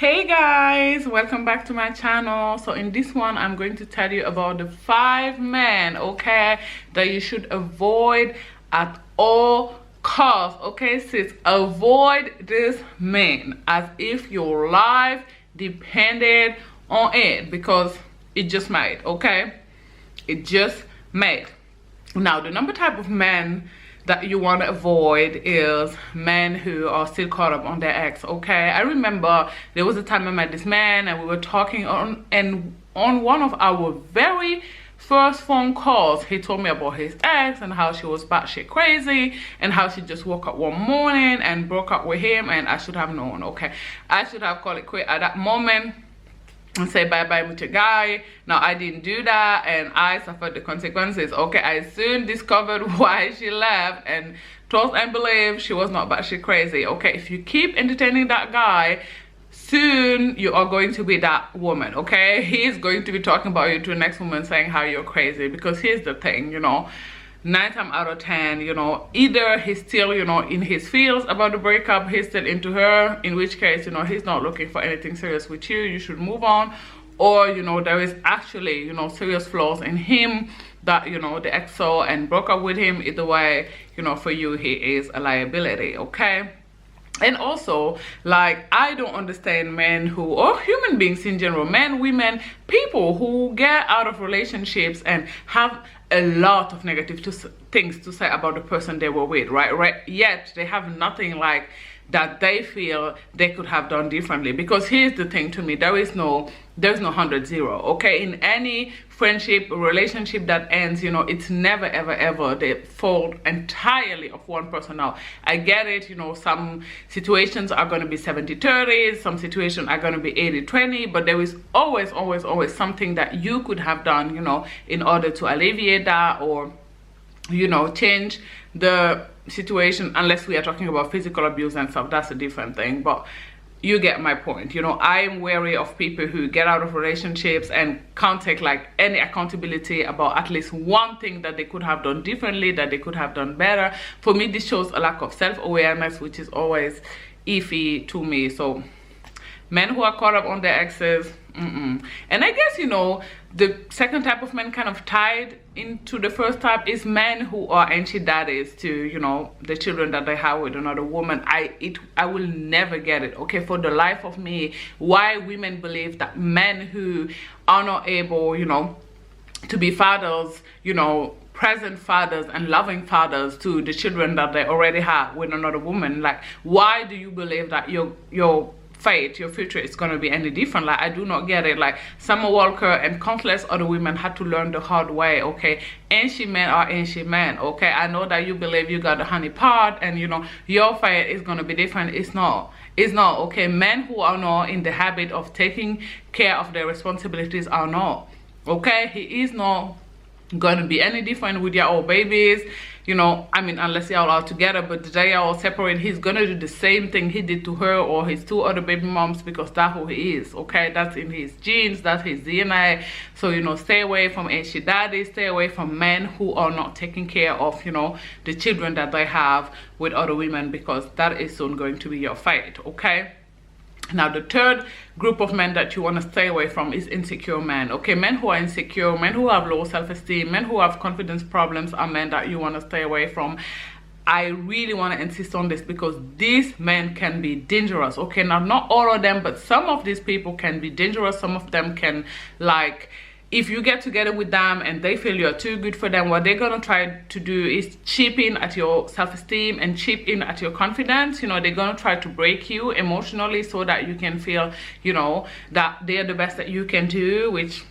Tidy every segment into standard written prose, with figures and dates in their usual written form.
Hey guys, welcome back to my channel. So in this one I'm going to tell you about the 5 men, okay, that you should avoid at all costs. Okay, sis, avoid this man as if your life depended on it, because it just might. Okay, it just might. Now the number type of men that you want to avoid is men who are still caught up on their ex. Okay, I remember there was a time I met this man and we were talking on one of our very first phone calls, he told me about his ex and how she was batshit crazy and how she just woke up one morning and broke up with him, and I should have known. Okay, I should have called it quit at that moment and say bye-bye with your guy. Now I didn't do that and I suffered the consequences. Okay, I soon discovered why she left, and trust and believe she was not batshit crazy. Okay, if you keep entertaining that guy, soon you are going to be that woman. Okay, he's going to be talking about you to the next woman saying how you're crazy, because here's the thing, you know, 9 times out of 10, you know, either he's still, you know, in his feels about the breakup, he's still into her, in which case, you know, he's not looking for anything serious with you should move on, or, you know, there is actually, you know, serious flaws in him that, you know, the ex saw and broke up with him. Either way, you know, for you he is a liability. Okay. And also, like, I don't understand men who, or human beings in general, men, women, people who get out of relationships and have a lot of negative things to say about the person they were with, right? Yet they have nothing like that they feel they could have done differently. Because here's the thing, to me, there's no 100-0. Okay, in any friendship relationship that ends, you know, it's never ever the fault entirely of one person. Now I get it, you know, some situations are going to be 70-30, some situations are going to be 80-20, but there is always something that you could have done, you know, in order to alleviate that, or, you know, change the situation, unless we are talking about physical abuse and stuff. That's a different thing, but you get my point. You know, I am wary of people who get out of relationships and can't take like any accountability about at least one thing that they could have done differently, that they could have done better. For me, this shows a lack of self-awareness, which is always iffy to me. So men who are caught up on their exes, and I guess, you know, the second type of men kind of tied into the first type is men who are antidaddies to, you know, the children that they have with another woman. I will never get it, okay, for the life of me, why women believe that men who are not able, you know, to be fathers, you know, present fathers and loving fathers to the children that they already have with another woman, like, why do you believe that your fate, your future is going to be any different? Like, I do not get it. Like, Summer Walker and countless other women had to learn the hard way. Okay, ancient men are ancient men. Okay, I know that you believe you got the honey pot and, you know, your fate is going to be different. It's not. Okay, men who are not in the habit of taking care of their responsibilities are not. Okay, he is not going to be any different with your old babies, you know. I mean, unless y'all are together, but the day y'all separate, he's gonna do the same thing he did to her or his 2 other baby moms, because that's who he is. Okay, that's in his genes, that's his DNA. So, you know, stay away from Antidaddies, stay away from men who are not taking care of, you know, the children that they have with other women, because that is soon going to be your fate. Okay. Now the third group of men that you want to stay away from is insecure men. Okay, men who are insecure, men who have low self-esteem, men who have confidence problems are men that you want to stay away from. I really want to insist on this, because these men can be dangerous. Okay, now not all of them, but some of these people can be dangerous. Some of them can, like, if you get together with them and they feel you're too good for them, what they're gonna try to do is chip in at your self-esteem and chip in at your confidence. You know, they're gonna try to break you emotionally so that you can feel, you know, that they're the best that you can do, which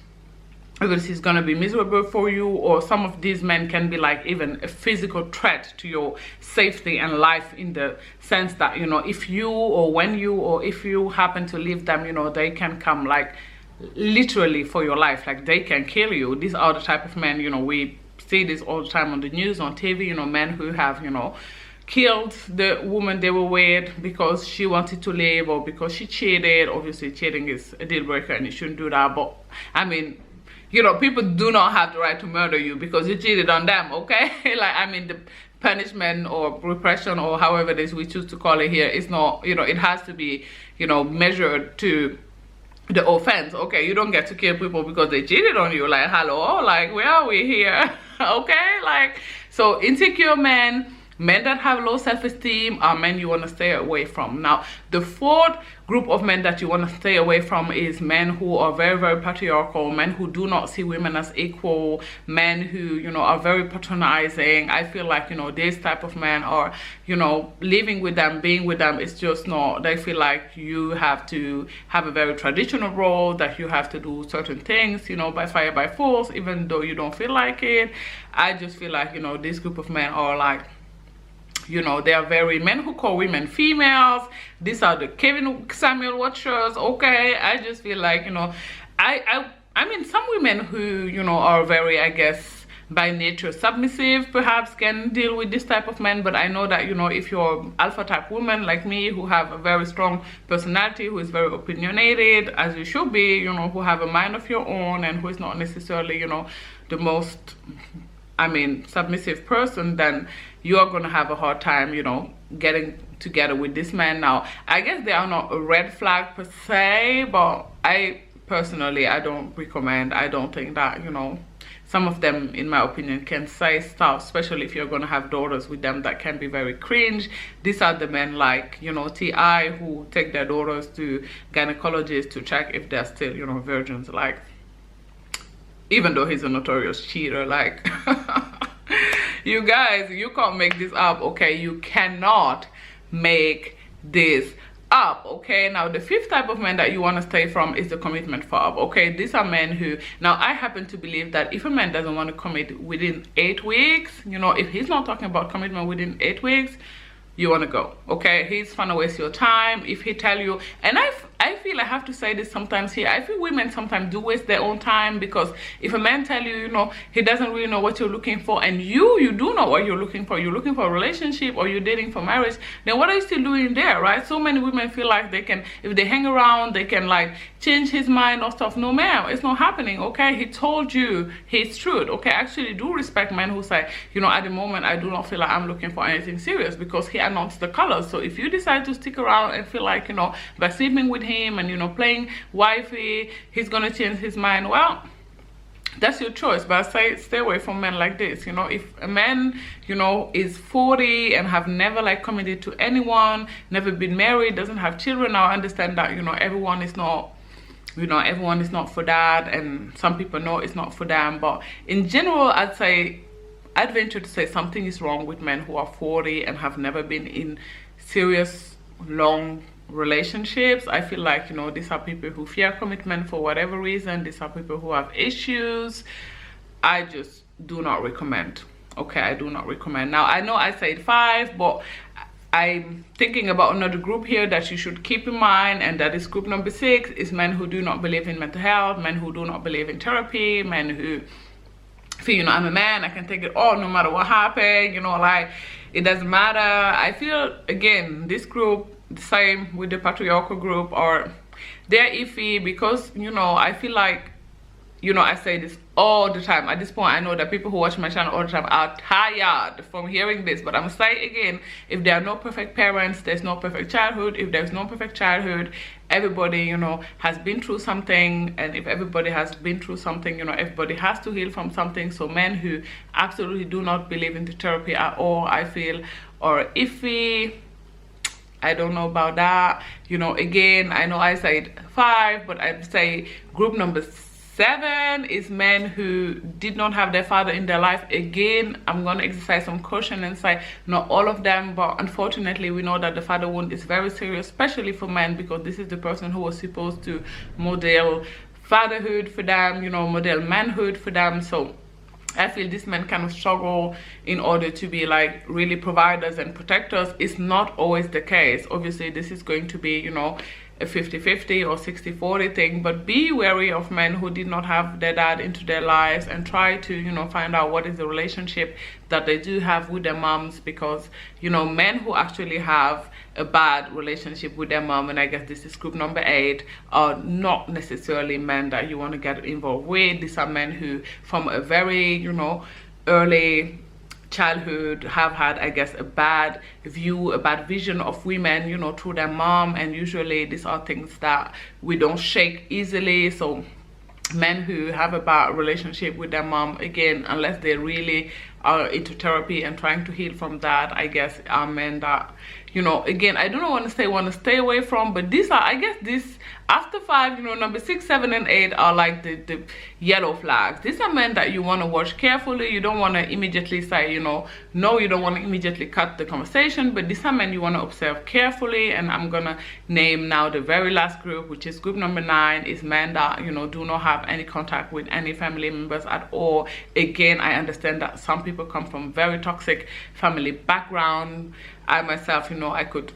this is gonna be miserable for you. Or some of these men can be like even a physical threat to your safety and life, in the sense that, you know, if you or when you or if you happen to leave them, you know, they can come like literally for your life, like they can kill you. These are the type of men, you know, we see this all the time on the news, on TV, you know, men who have, you know, killed the woman they were with because she wanted to leave or because she cheated. Obviously cheating is a deal breaker and you shouldn't do that, but I mean, you know, people do not have the right to murder you because you cheated on them. Okay. Like, I mean, the punishment or repression or however it is we choose to call it here is not, you know, it has to be, you know, measured to the offense. Okay, you don't get to kill people because they cheated on you. Like, hello, like, where are we here? Okay, like, so insecure men that have low self-esteem are men you want to stay away from. Now, the fourth group of men that you want to stay away from is men who are very, very patriarchal, men who do not see women as equal, men who, you know, are very patronizing. I feel like, you know, this type of men are, you know, living with them, being with them, it's just not, they feel like you have to have a very traditional role, that you have to do certain things, you know, by fire, by force, even though you don't feel like it. I just feel like, you know, this group of men are like, you know, they are very men who call women females. These are the Kevin Samuel watchers. Okay, I just feel like, you know, I mean, some women who, you know, are very, I guess, by nature submissive, perhaps can deal with this type of men. But I know that, you know, if you're alpha type woman like me, who have a very strong personality, who is very opinionated, as you should be, you know, who have a mind of your own, and who is not necessarily, you know, the most, I mean, submissive person, then you are going to have a hard time, you know, getting together with this man. Now, I guess they are not a red flag per se, but I personally, I don't recommend. I don't think that, you know, some of them, in my opinion, can say stuff, especially if you're going to have daughters with them, that can be very cringe. These are the men like, you know, T.I., who take their daughters to gynecologists to check if they're still, you know, virgins. Like, even though he's a notorious cheater, like, you guys, you can't make this up, okay? You cannot make this up, okay? Now, the fifth type of men that you want to stay from is the commitment fob, okay? These are men who, now, I happen to believe that if a man doesn't want to commit within 8 weeks, you know, if he's not talking about commitment within 8 weeks, you want to go, okay? He's trying to waste your time. If he tell you, and I feel I have to say this sometimes here, I feel women sometimes do waste their own time, because if a man tell you, you know, he doesn't really know what you're looking for, and you do know what you're looking for a relationship, or you're dating for marriage, then what are you still doing there, right? So many women feel like they can, if they hang around, they can like change his mind or stuff. No, ma'am, it's not happening, okay? He told you his truth, okay? I actually do respect men who say, you know, at the moment, I do not feel like I'm looking for anything serious, because he announced the colors. So if you decide to stick around and feel like, you know, by sleeping with him and, you know, playing wifey, he's gonna change his mind, well, that's your choice. But I say stay away from men like this. You know, if a man, you know, is 40 and have never like committed to anyone, never been married, doesn't have children, I understand that, you know, everyone is not, you know, everyone is not for that, and some people know it's not for them. But in general, I'd venture to say something is wrong with men who are 40 and have never been in serious long relationships. I feel like, you know, these are people who fear commitment for whatever reason. These are people who have issues. I just do not recommend, okay? I do not recommend. Now, I know I said 5, but I'm thinking about another group here that you should keep in mind, and that is group number 6, is men who do not believe in mental health, men who do not believe in therapy, men who feel, you know, I'm a man, I can take it all no matter what happened, you know, like, it doesn't matter. I feel, again, this group, the same with the patriarchal group, or they're iffy, because, you know, I feel like, you know, I say this all the time. At this point, I know that people who watch my channel all the time are tired from hearing this, but I'm gonna say again, if there are no perfect parents, there's no perfect childhood. If there's no perfect childhood, everybody, you know, has been through something, and if everybody has been through something, you know, everybody has to heal from something. So men who absolutely do not believe in the therapy at all, I feel, are iffy. I don't know about that. You know, again, I know I said 5, but I'd say group number 7 is men who did not have their father in their life. Again, I'm going to exercise some caution and say not all of them, but unfortunately we know that the father wound is very serious, especially for men, because this is the person who was supposed to model fatherhood for them, you know, model manhood for them. So I feel this men kind of struggle in order to be like really providers and protectors. It's not always the case. Obviously, this is going to be, you know, a 50-50 or 60-40 thing, but be wary of men who did not have their dad into their lives, and try to, you know, find out what is the relationship that they do have with their moms, because, you know, men who actually have a bad relationship with their mom, and I guess this is group number 8, are not necessarily men that you want to get involved with. These are men who from a very, you know, early childhood have had, I guess, a bad view, a bad vision of women, you know, through their mom. And usually these are things that we don't shake easily. So men who have a bad relationship with their mom, again, unless they really are into therapy and trying to heal from that, I guess are men that, you know, again, I don't want to stay away from, but these are, I guess, this after 5, you know, number 6, 7 and 8 are like the yellow flags. These are men that you want to watch carefully. You don't want to immediately say, you know, no, you don't want to immediately cut the conversation, but these are men you want to observe carefully. And I'm gonna name now the very last group, which is group number 9, is men that, you know, do not have any contact with any family members at all. Again, I understand that some people come from very toxic family background. I myself, you know, I could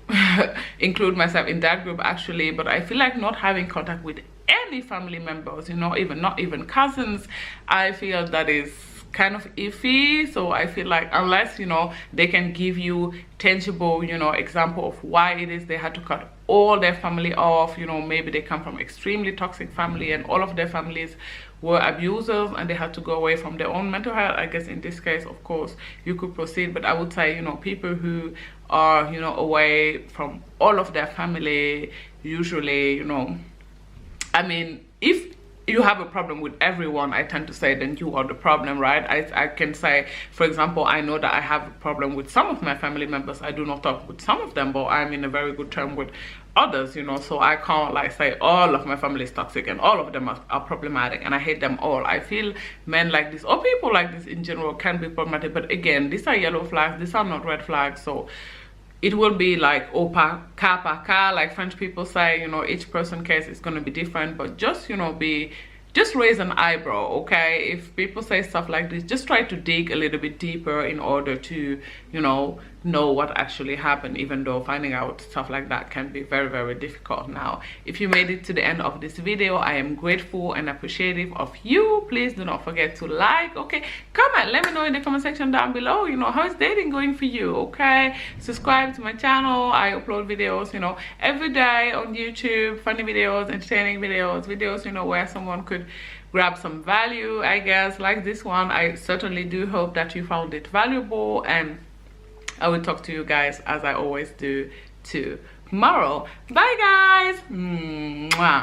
include myself in that group actually, but I feel like not having contact with any family members, you know, not even cousins, I feel that is kind of iffy. So I feel like unless, you know, they can give you tangible, you know, example of why it is they had to cut all their family off, you know, maybe they come from extremely toxic family and all of their families were abusers and they had to go away from their own mental health, I guess in this case, of course, you could proceed. But I would say, you know, people who are, you know, away from all of their family, usually, you know, I mean, if you have a problem with everyone, I tend to say then you are the problem, right? I can say, for example, I know that I have a problem with some of my family members. I do not talk with some of them, but I'm in a very good term with others, you know, so I can't like say all of my family is toxic and all of them are problematic and I hate them all. I feel men like this or people like this in general can be problematic, but again, these are yellow flags, these are not red flags. So it will be like pa ka, like French people say, you know, each person case is going to be different, but just, you know, just raise an eyebrow, okay? If people say stuff like this, just try to dig a little bit deeper in order to, you know what actually happened, even though finding out stuff like that can be very, very difficult. Now, if you made it to the end of this video, I am grateful and appreciative of you. Please do not forget to like, okay? Comment, let me know in the comment section down below, you know, how is dating going for you, okay? Subscribe to my channel. I upload videos, you know, every day on YouTube, funny videos, entertaining videos, you know, where someone could grab some value, I guess, like this one. I certainly do hope that you found it valuable, and I will talk to you guys as I always do tomorrow. Bye guys. Mwah.